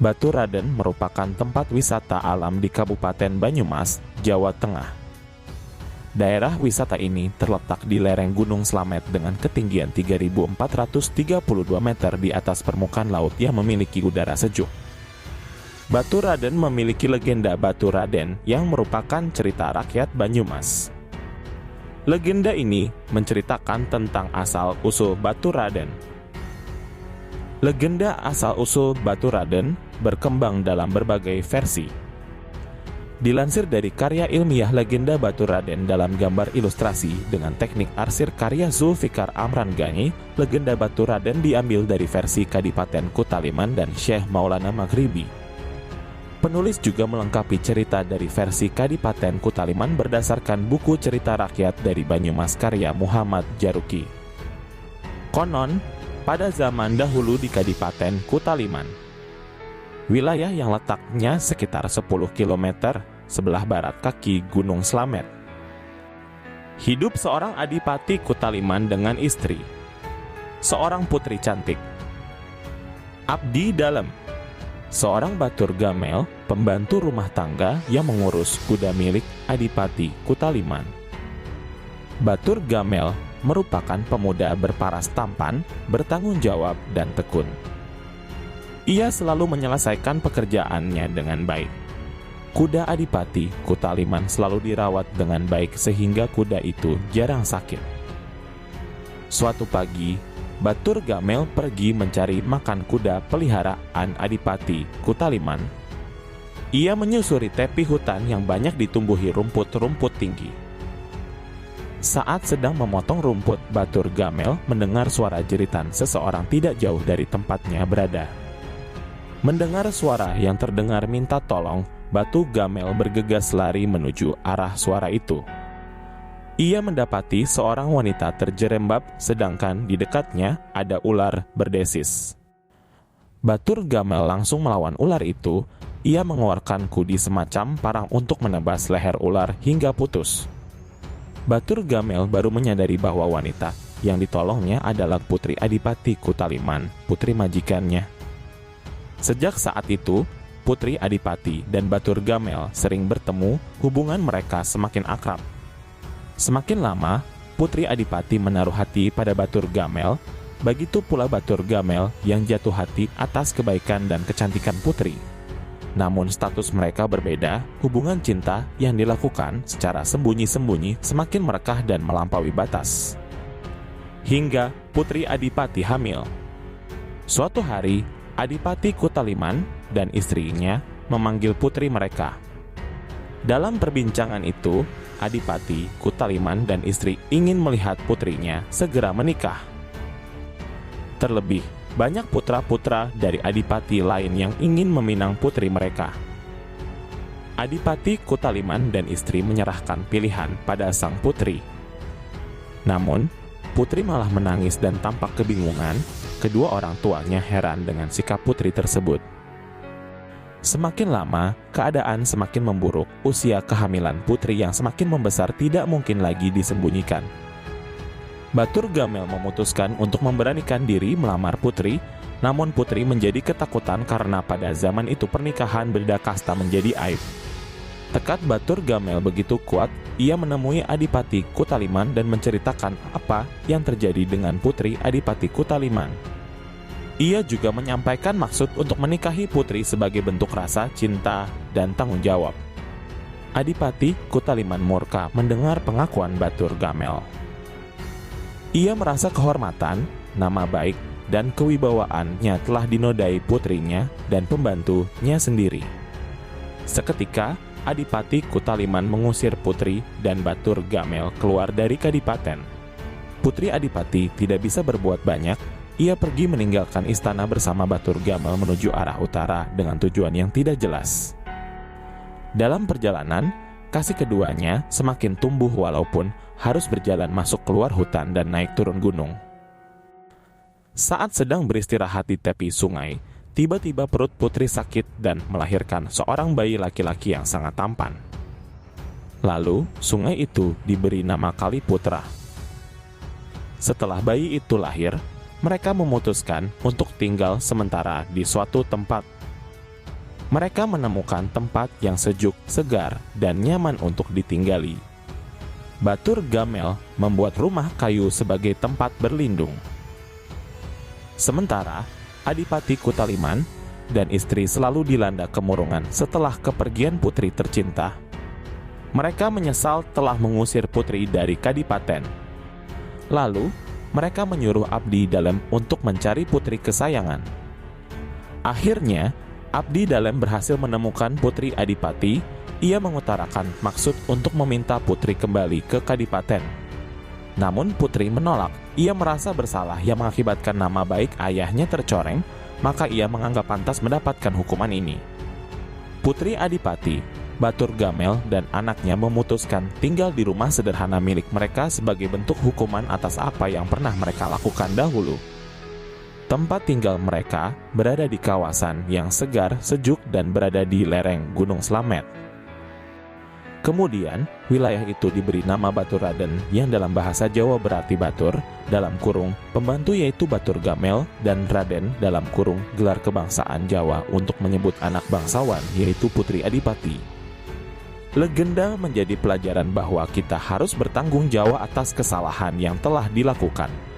Baturaden merupakan tempat wisata alam di Kabupaten Banyumas, Jawa Tengah. Daerah wisata ini terletak di lereng Gunung Slamet dengan ketinggian 3.432 meter di atas permukaan laut yang memiliki udara sejuk. Baturaden memiliki legenda Baturaden yang merupakan cerita rakyat Banyumas. Legenda ini menceritakan tentang asal-usul Baturaden. Legenda asal-usul Baturaden berkembang dalam berbagai versi. Dilansir dari karya ilmiah Legenda Baturaden dalam gambar ilustrasi dengan teknik arsir karya Zulfikar Amran Gani, legenda Baturaden diambil dari versi Kadipaten Kutaliman dan Syekh Maulana Maghribi. Penulis juga melengkapi cerita dari versi Kadipaten Kutaliman berdasarkan buku cerita rakyat dari Banyumas karya Muhammad Jaruki. Konon, pada zaman dahulu di Kadipaten Kutaliman, wilayah yang letaknya sekitar 10 km sebelah barat kaki Gunung Slamet, hidup seorang adipati Kutaliman dengan istri, seorang putri cantik, abdi dalem, seorang batur gamel, pembantu rumah tangga yang mengurus kuda milik Adipati Kutaliman. Batur gamel merupakan pemuda berparas tampan, bertanggung jawab, dan tekun. Ia selalu menyelesaikan pekerjaannya dengan baik. Kuda Adipati Kutaliman selalu dirawat dengan baik sehingga kuda itu jarang sakit. Suatu pagi, Batur Gamel pergi mencari makan kuda peliharaan Adipati Kutaliman. Ia menyusuri tepi hutan yang banyak ditumbuhi rumput-rumput tinggi. Saat sedang memotong rumput, Batur Gamel mendengar suara jeritan seseorang tidak jauh dari tempatnya berada. Mendengar suara yang terdengar minta tolong, Batur Gamel bergegas lari menuju arah suara itu. Ia mendapati seorang wanita terjerembab, sedangkan di dekatnya ada ular berdesis. Batur Gamel langsung melawan ular itu. Ia mengeluarkan kudi semacam parang untuk menebas leher ular hingga putus. Batur Gamel baru menyadari bahwa wanita yang ditolongnya adalah Putri Adipati Kutaliman, putri majikannya. Sejak saat itu, Putri Adipati dan Batur Gamel sering bertemu, hubungan mereka semakin akrab. Semakin lama, Putri Adipati menaruh hati pada Batur Gamel, begitu pula Batur Gamel yang jatuh hati atas kebaikan dan kecantikan Putri. Namun status mereka berbeda, hubungan cinta yang dilakukan secara sembunyi-sembunyi semakin merekah dan melampaui batas. Hingga Putri Adipati hamil. Suatu hari, Adipati Kutaliman dan istrinya memanggil putri mereka. Dalam perbincangan itu, Adipati Kutaliman dan istri ingin melihat putrinya segera menikah. Terlebih, banyak putra-putra dari adipati lain yang ingin meminang putri mereka. Adipati Kutaliman dan istri menyerahkan pilihan pada sang putri. Namun, putri malah menangis dan tampak kebingungan. Kedua orang tuanya heran dengan sikap putri tersebut. Semakin lama, keadaan semakin memburuk. Usia kehamilan putri yang semakin membesar tidak mungkin lagi disembunyikan. Batur Gamel memutuskan untuk memberanikan diri melamar putri, namun putri menjadi ketakutan karena pada zaman itu pernikahan beda kasta menjadi aib. Tekad Batur Gamel begitu kuat, ia menemui Adipati Kutaliman dan menceritakan apa yang terjadi dengan Putri Adipati Kutaliman. Ia juga menyampaikan maksud untuk menikahi putri sebagai bentuk rasa cinta dan tanggung jawab. Adipati Kutaliman murka mendengar pengakuan Batur Gamel. Ia merasa kehormatan, nama baik, dan kewibawaannya telah dinodai putrinya dan pembantunya sendiri. Seketika, Adipati Kutaliman mengusir putri dan Batur Gamel keluar dari kadipaten. Putri Adipati tidak bisa berbuat banyak. Ia pergi meninggalkan istana bersama Batur Gamel menuju arah utara dengan tujuan yang tidak jelas. Dalam perjalanan, kasih keduanya semakin tumbuh walaupun harus berjalan masuk keluar hutan dan naik turun gunung. Saat sedang beristirahat di tepi sungai, tiba-tiba perut putri sakit dan melahirkan seorang bayi laki-laki yang sangat tampan. Lalu, sungai itu diberi nama Kaliputra. Setelah bayi itu lahir, mereka memutuskan untuk tinggal sementara di suatu tempat. Mereka menemukan tempat yang sejuk, segar, dan nyaman untuk ditinggali. Batur Gamel membuat rumah kayu sebagai tempat berlindung. Sementara, Adipati Kutaliman dan istri selalu dilanda kemurungan setelah kepergian putri tercinta. Mereka menyesal telah mengusir putri dari kadipaten. Lalu, mereka menyuruh Abdi Dalem untuk mencari putri kesayangan. Akhirnya, Abdi Dalem berhasil menemukan putri Adipati. Ia mengutarakan maksud untuk meminta putri kembali ke kadipaten. Namun putri menolak. Ia merasa bersalah yang mengakibatkan nama baik ayahnya tercoreng, maka ia menganggap pantas mendapatkan hukuman ini. Putri Adipati, Batur Gamel, dan anaknya memutuskan tinggal di rumah sederhana milik mereka sebagai bentuk hukuman atas apa yang pernah mereka lakukan dahulu. Tempat tinggal mereka berada di kawasan yang segar, sejuk, dan berada di lereng Gunung Slamet. Kemudian, wilayah itu diberi nama Baturaden yang dalam bahasa Jawa berarti Batur, dalam kurung, pembantu yaitu Batur Gamel, dan Raden dalam kurung gelar kebangsaan Jawa untuk menyebut anak bangsawan yaitu Putri Adipati. Legenda menjadi pelajaran bahwa kita harus bertanggung jawab atas kesalahan yang telah dilakukan.